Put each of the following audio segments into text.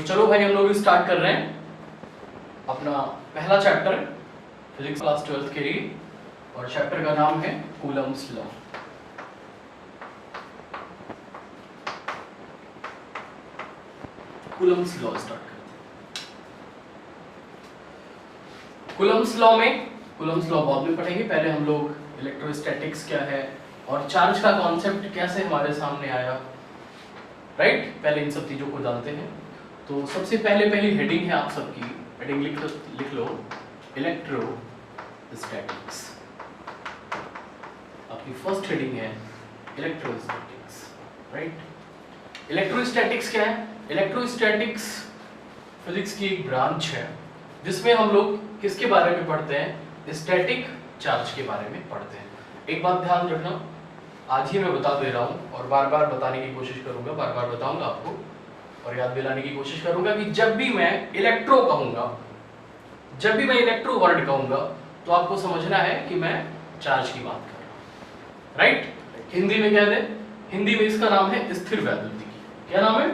चलो भाई हम लोग स्टार्ट कर रहे हैं अपना पहला चैप्टर फिजिक्स क्लास 12th के लिए, और चैप्टर का नाम है Coulomb's law. Coulomb's law start करते हैं। कूलम्स लॉ बाद में पढ़ेंगे। पहले हम लोग इलेक्ट्रोस्टैटिक्स क्या है और चार्ज का कॉन्सेप्ट कैसे हमारे सामने आया, राइट, पहले इन सब चीजों को जानते हैं। तो सबसे पहली हेडिंग है आप सबकी, हेडिंग लिख लो इलेक्ट्रोस्टैटिक्स। आपकी फर्स्ट हेडिंग है इलेक्ट्रोस्टैटिक्स, राइट। इलेक्ट्रोस्टैटिक्स क्या है? इलेक्ट्रोस्टैटिक्स फिजिक्स की एक ब्रांच है जिसमें हम लोग किसके बारे में पढ़ते हैं? स्टैटिक चार्ज के बारे में पढ़ते हैं। एक बात ध्यान रखना, आज ही मैं बता दे रहा हूँ और बार बार बताने की कोशिश करूंगा, बार बार बताऊंगा आपको और याद दिलाने की कोशिश करूंगा कि जब भी मैं इलेक्ट्रो कहूंगा, जब भी मैं इलेक्ट्रो वर्ड कहूंगा, तो आपको समझना है कि मैं चार्ज की बात कर रहा हूं, राइट। हिंदी में कह दे, हिंदी में इसका नाम है स्थिर वैद्युतिकी। क्या नाम है?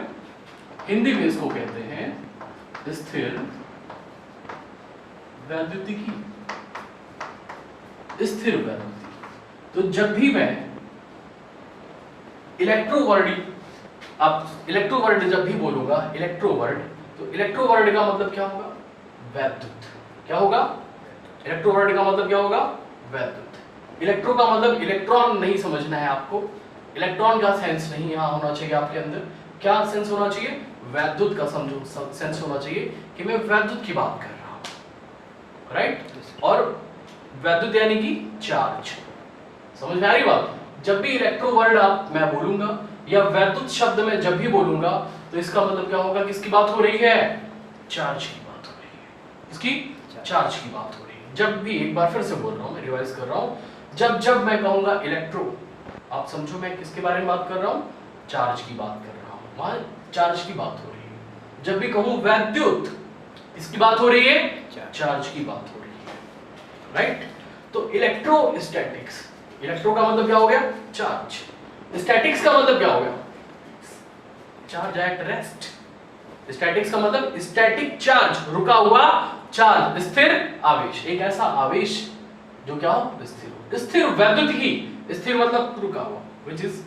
हिंदी में इसको कहते हैं स्थिर वैद्युतिकी, स्थिर वैद्युतिकी। तो जब भी मैं इलेक्ट्रो वर्ड जब भी बोलूंगा इलेक्ट्रो वर्ड, तो इलेक्ट्रो वर्ड का मतलब क्या होगा? वैद्युत। क्या होगा? इलेक्ट्रो वर्ड का मतलब क्या होगा? वैद्युत। इलेक्ट्रो का मतलब इलेक्ट्रॉन नहीं समझना है आपको, इलेक्ट्रॉन का सेंस नहीं यहाँ होना चाहिए आपके अंदर। क्या सेंस होना चाहिए? वैद्युत का समझो सेंस होना चाहिए कि मैं वैद्युत की बात कर रहा हूं, राइट। और वैद्युत यानी कि चार्ज। समझ में आ रही बात? जब भी इलेक्ट्रो वर्ड मैं बोलूंगा या वैद्युत शब्द में जब भी बोलूंगा, तो इसका मतलब क्या होगा? किसकी बात हो रही है? चार्ज की बात हो रही है। इसकी चार्ज की बात हो रही है। जब भी, एक बार फिर से बोल रहा हूं, मैं रिवाइज कर रहा हूं, जब मैं कहूंगा इलेक्ट्रो, आप समझो मैं किसके बारे में बात कर रहा हूं? चार्ज की बात कर रहा हूं, वहां चार्ज की बात हो रही है। जब भी कहूं वैद्युत, इसकी बात हो रही है? चार्ज की बात हो रही है, राइट। तो इलेक्ट्रोस्टैटिक्स, इलेक्ट्रो का मतलब क्या हो गया? चार्ज। स्टैटिक्स का मतलब क्या हो गया? Charge at rest. स्टैटिक्स का मतलब स्टैटिक चार्ज, रुका हुआ चार्ज, स्थिर आवेश, एक ऐसा आवेश जो क्या हो? स्थिर हो। स्थिर वैद्युतिकी, स्थिर मतलब रुका हुआ, which is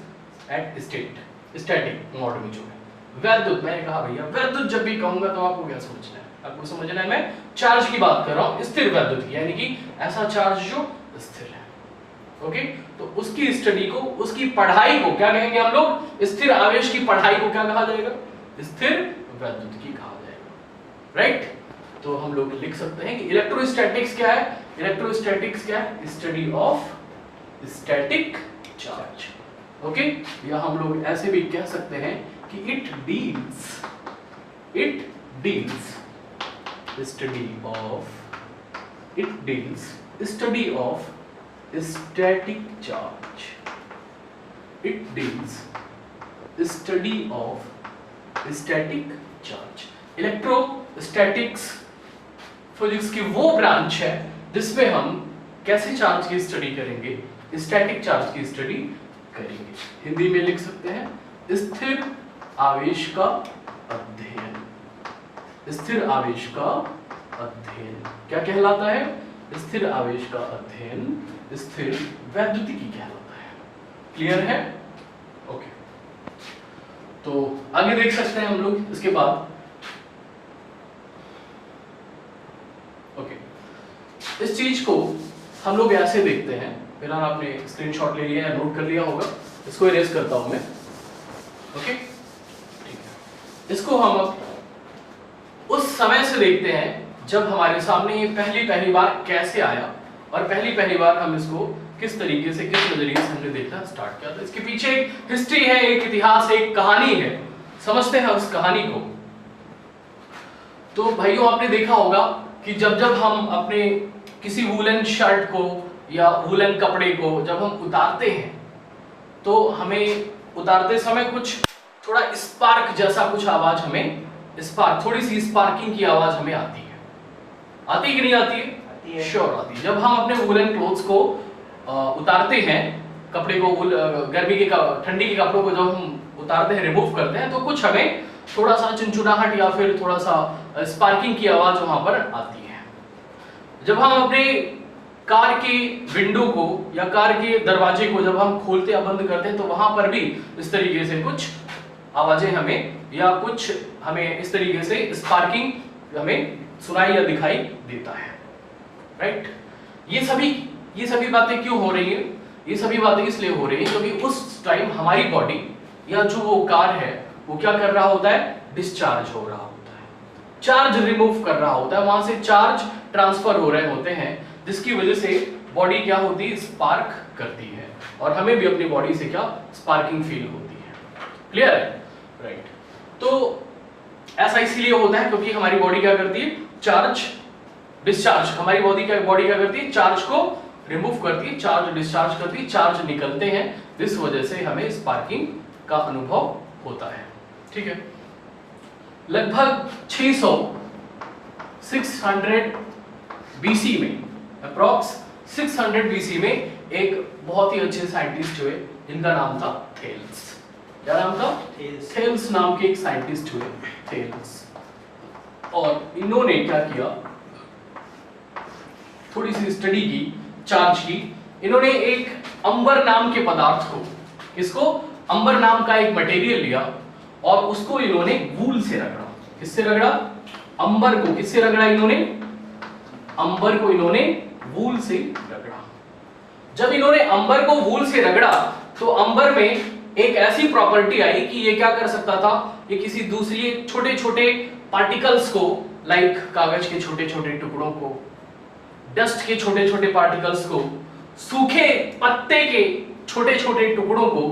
at state, static mode में जो है। वैद्युत, मैंने कहा भैया वैद्युत जब भी कहूंगा तो आपको क्या समझना है? आपको समझना है मैं चार्ज की बात कर रहा हूं, स्थिर वैद्युतिकी यानी कि ऐसा चार्ज जो स्थिर है। ओके, तो उसकी स्टडी को, उसकी पढ़ाई को क्या कहेंगे हम लोग? स्थिर आवेश की पढ़ाई को क्या कहा जाएगा? स्थिर वैद्युतिकी कहा जाएगा, राइट। तो हम लोग लिख सकते हैं कि इलेक्ट्रोस्टैटिक्स क्या है? इलेक्ट्रोस्टैटिक्स क्या है? Study of static charge. Okay, या हम लोग ऐसे भी कह सकते हैं कि it deals study of static charge. It deals study of static charge. Electrostatics physics की वो ब्रांच है जिसमें हम कैसे चार्ज की स्टडी करेंगे? स्टैटिक चार्ज की स्टडी करेंगे। हिंदी में लिख सकते हैं स्थिर आवेश का अध्ययन। स्थिर आवेश का अध्ययन क्या कहलाता है? स्थिर आवेश का अध्ययन स्थिर वैद्युतिकी कहलाता है। क्लियर है? ओके, तो आगे देख सकते हैं हम लोग इसके बाद। ओके, इस चीज को हम लोग ऐसे देखते हैं, फिलहाल आपने स्क्रीनशॉट ले लिया है, नोट कर लिया होगा, इसको इरेज करता हूं मैं। ओके, ठीक है। इसको हम अब उस समय से देखते हैं जब हमारे सामने ये पहली बार कैसे आया और पहली बार हम इसको किस तरीके से, किस नजरिए से हमने देखना स्टार्ट किया। तो इसके पीछे एक हिस्ट्री है, एक इतिहास, एक कहानी है। समझते हैं उस कहानी को। तो भाइयों, आपने देखा होगा कि जब हम अपने किसी वूलन शर्ट को या वूलन कपड़े को जब हम उतारते हैं, तो हमें उतारते समय कुछ थोड़ा स्पार्क जैसा कुछ आवाज, हमें थोड़ी सी स्पार्किंग की आवाज हमें आती है। आती कि नहीं आती है? श्योर आती है। जब हम अपने वूलन क्लोथ्स को उतारते हैं, कपड़े को, गर्मी के ठंडी के कपड़ों को जब हम उतारते हैं, रिमूव करते हैं, तो कुछ हमें थोड़ा सा चिनचुनाहट या फिर थोड़ा सा स्पार्किंग की आवाज वहां पर आती है। जब हम अपने कार के विंडो को या कार के दरवाजे को जब हम खोलते या बंद करते हैं तो वहां पर भी इस तरीके से कुछ आवाजें हमें या कुछ हमें इस तरीके से स्पार्किंग हमें सुनाई या दिखाई देता है, राइट। ये सभी बातें क्यों हो रही है? ये सभी बातें इसलिए हो रही है क्योंकि उस टाइम हमारी बॉडी या जो वो कार है वो क्या कर रहा होता है? डिस्चार्ज हो रहा होता है, चार्ज रिमूव कर रहा होता है, वहां से चार्ज ट्रांसफर हो रहे होते हैं, जिसकी वजह से बॉडी क्या होती है? स्पार्क करती है और हमें भी अपनी बॉडी से क्या स्पार्किंग फील होती है। क्लियर है? राइट। तो ऐसा इसलिए होता है क्योंकि हमारी बॉडी क्या करती है? चार्ज डिस्चार्ज, हमारी बॉडी क्या करती है? चार्ज को रिमूव करती है, चार्ज डिस्चार्ज करती है, चार्ज निकलते हैं, जिस वजह से हमें स्पार्किंग का अनुभव होता है। ठीक है। लगभग 600 बीसी में, अप्रॉक्स 600 बीसी में एक बहुत ही अच्छे साइंटिस्ट हुए जिनका नाम था थेल्स। क्या नाम था? थेल्स नाम के एक साइंटिस्ट हुए, थेल्स। और इन्होंने क्या किया? थोड़ी सी स्टडी की चार्ज की। इन्होंने एक अंबर नाम के पदार्थ को, इसको अंबर नाम का एक मटेरियल लिया और उसको इन्होंने वूल से रगड़ा। किससे रगड़ा? अंबर को। किससे रगड़ा इन्होंने? अंबर को इन्होंने वूल से रगड़ा। जब इन्होंने अंबर को वूल से रगड़ा तो अंबर में एक ऐसी प्रॉपर्टी आई कि ये क्या कर सकता था? ये किसी दूसरी छोटे छोटे पार्टिकल्स को, लाइक कागज के छोटे छोटे टुकड़ों को, डस्ट के छोटे छोटे पार्टिकल्स को, सूखे पत्ते के छोटे छोटे टुकड़ों को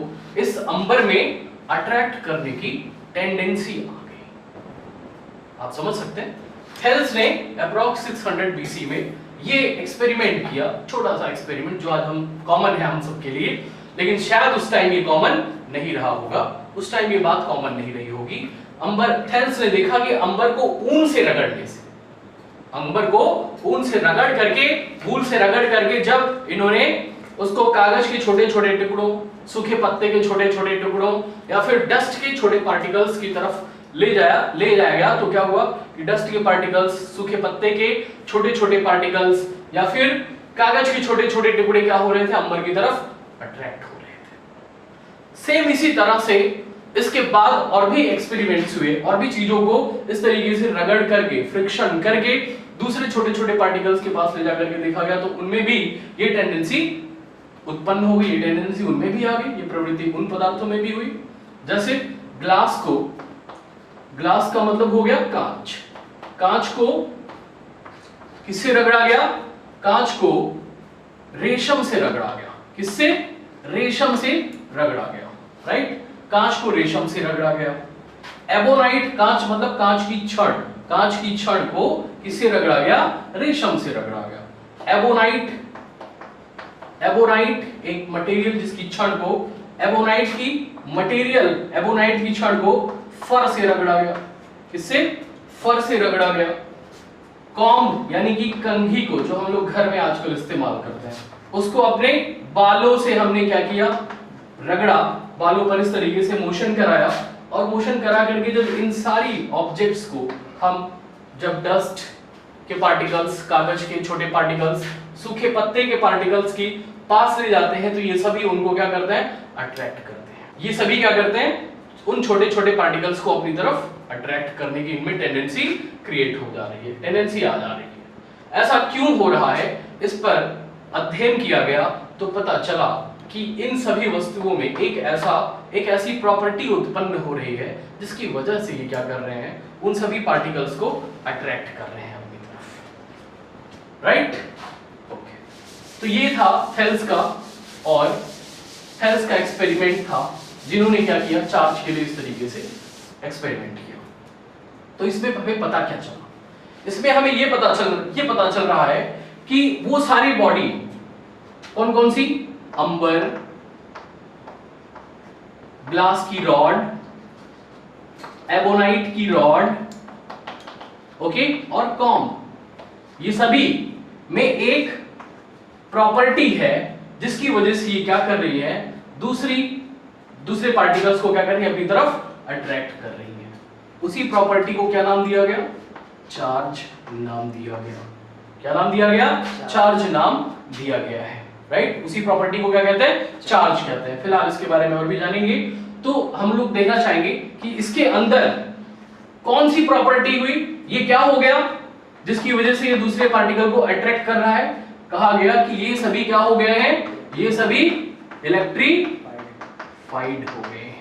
इस अंबर में अट्रैक्ट करने की टेंडेंसी आ गई। आप समझ सकते हैं? थेल्स ने अप्रॉक्स 600 बीसी में ये एक्सपेरिमेंट किया, छोटा सा एक्सपेरिमेंट जो आज हम कॉमन है हम सबके लिए, लेकिन शायद उस टाइम ये कॉमन नहीं रहा होगा, उस टाइम ये बात कॉमन नहीं रही होगी। थेल्स ने देखा कि अंबर को ऊन से रगड़ने से, अंबर को ऊन से रगड़ करके, वूल से रगड़ करके जब इन्होंने उसको कागज के छोटे छोटे टुकड़ों, सूखे पत्ते के छोटे छोटे टुकड़ों या फिर डस्ट के छोटे पार्टिकल्स की तरफ ले जाया गया, तो क्या हुआ कि डस्ट के पार्टिकल्स, सूखे पत्ते के छोटे छोटे पार्टिकल्स या फिर कागज के छोटे छोटे टुकड़े क्या हो रहे थे? अंबर की तरफ अट्रैक्ट हो रहे थे। सेम इसी तरह से इसके बाद और भी एक्सपेरिमेंट्स हुए और भी चीजों को इस तरीके से रगड़ करके, फ्रिक्शन करके दूसरे छोटे छोटे पार्टिकल्स के पास ले जाकर के देखा गया, तो उनमें भी ये टेंडेंसी उत्पन्न हो गई, ये टेंडेंसी उनमें भी आ गई, ये प्रवृत्ति उन पदार्थों में भी हुई। जैसे ग्लास को, ग्लास का मतलब हो गया कांच, कांच को किससे रगड़ा गया? कांच को रेशम से रगड़ा गया। किससे? रेशम से रगड़ा गया, राइट। कांच को रेशम से रगड़ा गया। एबोनाइट, कांच मतलब कांच की छड़, कांच की छड़ को किससे रगड़ा गया? रेशम से रगड़ा गया। एबोनाइट, एबोनाइट एक मटेरियल जिसकी छड़ को, एबोनाइट की मटेरियल, एबोनाइट की छड़ को फर से रगड़ा गया। किससे? फर से रगड़ा गया। कॉम्ब यानी कि कंघी को, जो हम लोग घर में आजकल इस्तेमाल करते हैं, उसको अपने बालों से हमने क्या किया? रगड़ा, बालों पर इस तरीके से मोशन कराया, और मोशन करा करके जब इन सारी ऑब्जेक्ट्स को हम, जब डस्ट के पार्टिकल्स, कागज के छोटे पार्टिकल्स, सूखे पत्ते के पार्टिकल्स की पास ले जाते हैं, तो ये सभी उनको क्या करते हैं? अट्रैक्ट करते हैं। ये सभी क्या करते हैं? उन छोटे छोटे पार्टिकल्स को अपनी तरफ अट्रैक्ट करने की इनमें टेंडेंसी क्रिएट हो जा रही है, टेंडेंसी आ जा रही है। ऐसा क्यों हो रहा है, इस पर अध्ययन किया गया तो पता चला कि इन सभी वस्तुओं में एक ऐसी प्रॉपर्टी उत्पन्न हो रही है जिसकी वजह से ये क्या कर रहे हैं? उन सभी पार्टिकल्स को अट्रैक्ट कर रहे हैं अपनी तरफ, राइट। ओके, तो ये था थेल्स का, और थेल्स का एक्सपेरिमेंट था, जिन्होंने क्या किया? चार्ज के लिए इस तरीके से एक्सपेरिमेंट किया। तो इसमें हमें पता क्या चला? इसमें हमें ये पता चल रहा है कि वो सारी बॉडी कौन कौन सी? अंबर, ग्लास की रॉड, एबोनाइट की रॉड, ओके, और कॉम्ब, ये सभी में एक प्रॉपर्टी है जिसकी वजह से ये क्या कर रही है? दूसरे पार्टिकल्स को क्या कर रही है? अपनी तरफ अट्रैक्ट कर रही है। उसी प्रॉपर्टी को क्या नाम दिया गया? चार्ज नाम दिया गया। क्या नाम दिया गया? चार्ज नाम दिया गया है, राइट। उसी प्रॉपर्टी को क्या कहते हैं? चार्ज कहते हैं। फिलहाल इसके बारे में और भी जानेंगे। तो हम लोग देखना चाहेंगे कि इसके अंदर कौन सी प्रॉपर्टी हुई, ये क्या हो गया जिसकी वजह से ये दूसरे पार्टिकल को अट्रैक्ट कर रहा है। कहा गया कि ये सभी क्या हो गए हैं? ये सभी इलेक्ट्रीफाइड हो गए हैं।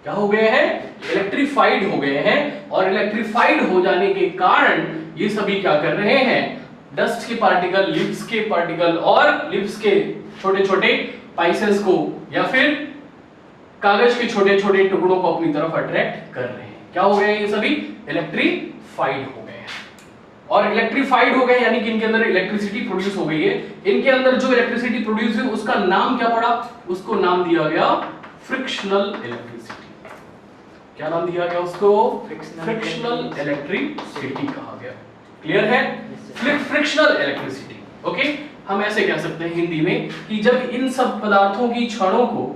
क्या हो गए हैं? इलेक्ट्रीफाइड हो गए हैं। और इलेक्ट्रीफाइड हो जाने के कारण ये सभी क्या कर रहे हैं? डस्ट के पार्टिकल, लिप्स के पार्टिकल और लिप्स के छोटे छोटे पाइसेस को या फिर कागज के छोटे छोटे टुकड़ों को अपनी तरफ अट्रैक्ट कर रहे हैं। क्या हो गए? ये सभी इलेक्ट्रीफाइड हो गए हैं। और इलेक्ट्रीफाइड हो गए यानी कि इनके अंदर इलेक्ट्रिसिटी प्रोड्यूस हो गई है। इनके अंदर जो इलेक्ट्रिसिटी प्रोड्यूस हुई उसका नाम क्या पड़ा? उसको नाम दिया गया फ्रिक्शनल इलेक्ट्रिसिटी। क्या नाम दिया गया उसको? फ्रिक्शनल इलेक्ट्रिसिटी कहा गया। क्लियर है? Frictional electricity. ओके, हम ऐसे कह सकते हैं हिंदी में कि जब इन सब पदार्थों की क्षणों को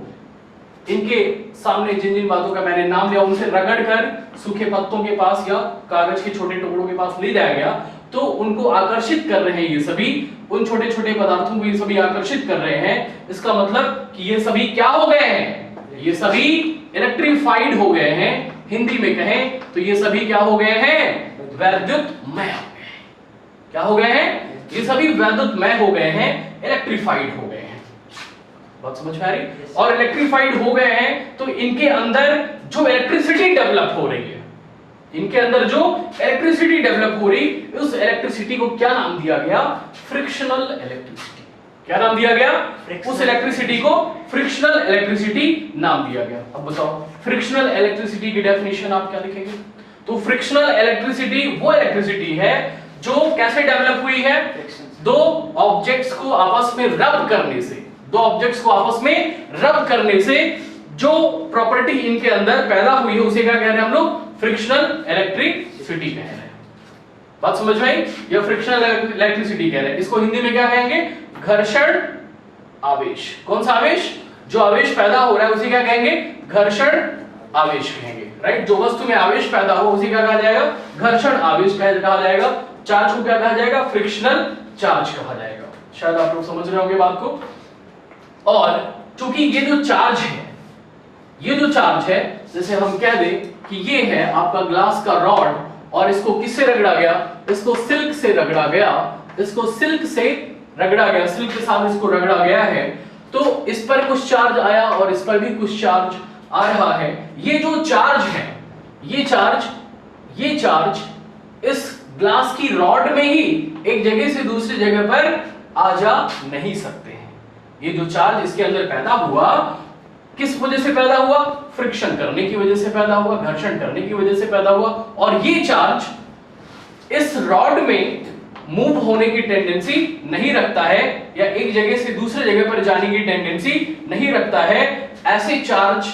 इनके सामने जिन जिन बातों का मैंने नाम लिया उनसे रगड़कर सूखे पत्तों के पास या कागज के छोटे टुकड़ों के पास ले जाया गया, तो उनको आकर्षित कर रहे हैं ये सभी, उन छोटे छोटे पदार्थों को ये सभी आकर्षित कर रहे हैं। इसका मतलब कि ये सभी क्या हो गए हैं? ये सभी इलेक्ट्रीफाइड हो गए हैं। हिंदी में कहें तो ये सभी क्या हो गए हैं? वैद्युतमय हो गए हैं। क्या हो गए हैं? ये सभी वैद्युतमय हो गए हैं, इलेक्ट्रीफाइड हो गए हैं। बात समझ में आ रही? और इलेक्ट्रीफाइड हो गए हैं तो इनके अंदर जो इलेक्ट्रिसिटी डेवलप हो रही है, इनके अंदर जो इलेक्ट्रिसिटी डेवलप हो रही, उस इलेक्ट्रिसिटी को क्या नाम दिया गया? Frictional electricity. क्या नाम दिया गया? उस इलेक्ट्रिसिटी को फ्रिक्शनल इलेक्ट्रिसिटी नाम दिया गया। अब बताओ फ्रिक्शनल इलेक्ट्रिसिटी की डेफिनेशन आप क्या लिखेंगे? तो फ्रिक्शनल इलेक्ट्रिसिटी वो इलेक्ट्रिसिटी है जो कैसे डेवलप हुई है? दो ऑब्जेक्ट्स को आपस में रब करने से, दो ऑब्जेक्ट्स को आपस में रब करने से जो प्रॉपर्टी इनके अंदर पैदा हुई है उसे क्या कह रहे हैं हम लोग? फ्रिक्शनल इलेक्ट्रिसिटी कह रहे हैं। बात समझ में आई? या फ्रिक्शनल इलेक्ट्रिसिटी कह रहे हैं। इसको हिंदी में क्या कहेंगे? घर्षण आवेश। कौन सा आवेश? जो आवेश पैदा हो रहा है उसे क्या कहेंगे? घर्षण आवेश कहेंगे, राइट। जो वस्तु में आवेश पैदा हो उसे क्या कहा जाएगा? घर्षण आवेश कहा जाएगा। चार्ज को क्या कहा जाएगा? फ्रिक्शनल चार्ज कहा जाएगा। शायद आप लोग समझ रहे होंगे बात को। और चूंकि ये जो चार्ज है, ये जो चार्ज है, जैसे हम कह दें कि ये है आपका ग्लास का रॉड और इसको किससे रगड़ा गया? इसको सिल्क से रगड़ा गया। इसको सिल्क से रगड़ा गया, सिल्क के साथ इसको रगड़ा गया है, तो इस पर कुछ चार्ज आया और इस पर भी कुछ चार्ज आ रहा है। ये जो चार्ज है, ये चार्ज इस ग्लास की रॉड में ही एक जगह से दूसरी जगह पर आ जा नहीं सकते हैं। ये जो चार्ज इसके अंदर पैदा हुआ, किस वजह से पैदा हुआ? फ्रिक्शन करने की वजह से पैदा हुआ, घर्षण करने की वजह से पैदा हुआ। और ये चार्ज इस रॉड में मूव होने की टेंडेंसी नहीं रखता है या एक जगह से दूसरे जगह पर जाने की टेंडेंसी नहीं रखता है। ऐसे चार्ज,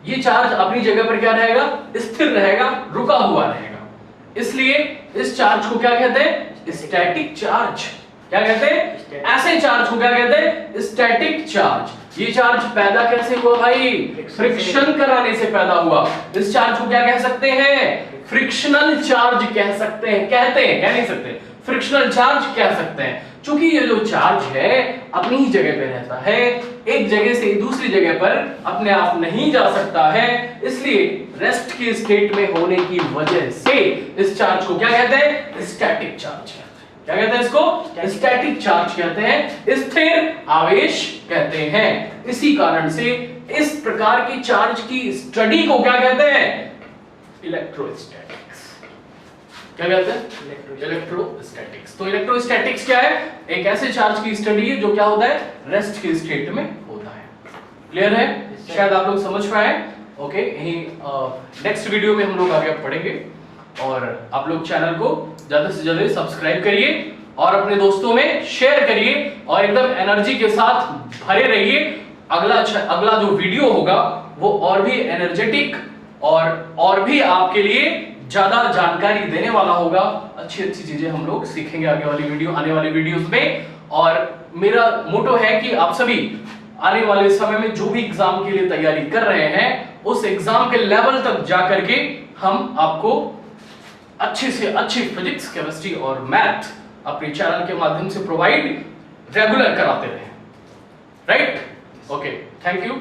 ये चार्ज अपनी जगह पर क्या रहेगा? स्थिर रहेगा, रुका हुआ रहेगा। इसलिए इस चार्ज को क्या कहते हैं? Static charge. क्या कहते हैं? ऐसे चार्ज को क्या कहते हैं? Static charge. ये चार्ज पैदा कैसे हुआ भाई? फ्रिक्शन कराने से पैदा हुआ। इस चार्ज को क्या कह सकते हैं? फ्रिक्शनल चार्ज कह सकते हैं। कहते हैं, कह नहीं सकते, फ्रिक्शनल चार्ज कह सकते हैं। चूंकि ये जो चार्ज है अपनी ही जगह पे रहता है, एक जगह से दूसरी जगह पर अपने आप नहीं जा सकता है, इसलिए रेस्ट के स्टेट में होने की वजह से इस चार्ज को क्या कहते हैं? Static charge. क्या कहते हैं इसको? स्टैटिक चार्ज कहते हैं, स्थिर आवेश कहते हैं। इसी कारण से इस प्रकार के चार्ज की स्टडी को क्या कहते हैं? इलेक्ट्रोस्टैटिक्स। क्या कहते हैं? इलेक्ट्रोस्टैटिक्स। तो इलेक्ट्रोस्टैटिक्स क्या है? एक ऐसे चार्ज की स्टडी है जो क्या होता है? रेस्ट के स्टेट में होता है। क्लियर है? शायद आप लोग समझ पाए। ओके, यही नेक्स्ट वीडियो में हम लोग आगे पढ़ेंगे। और आप लोग चैनल को ज्यादा से ज्यादा सब्सक्राइब करिए और अपने दोस्तों में शेयर करिए और एकदम एनर्जी के साथ भरे रहिए। अगला जो वीडियो होगा वो और भी एनर्जेटिक और भी आपके लिए ज्यादा जानकारी देने वाला होगा। अच्छी अच्छी चीजें हम लोग सीखेंगे आने वाली वीडियोस में। और मेरा मोटो है कि आप सभी आने वाले समय में जो भी एग्जाम के लिए तैयारी कर रहे हैं उस एग्जाम के लेवल तक जाकर के हम आपको अच्छी से अच्छी फिजिक्स, केमिस्ट्री और मैथ अपने चैनल के माध्यम से प्रोवाइड रेगुलर कराते रहे। राइट? Okay, thank you.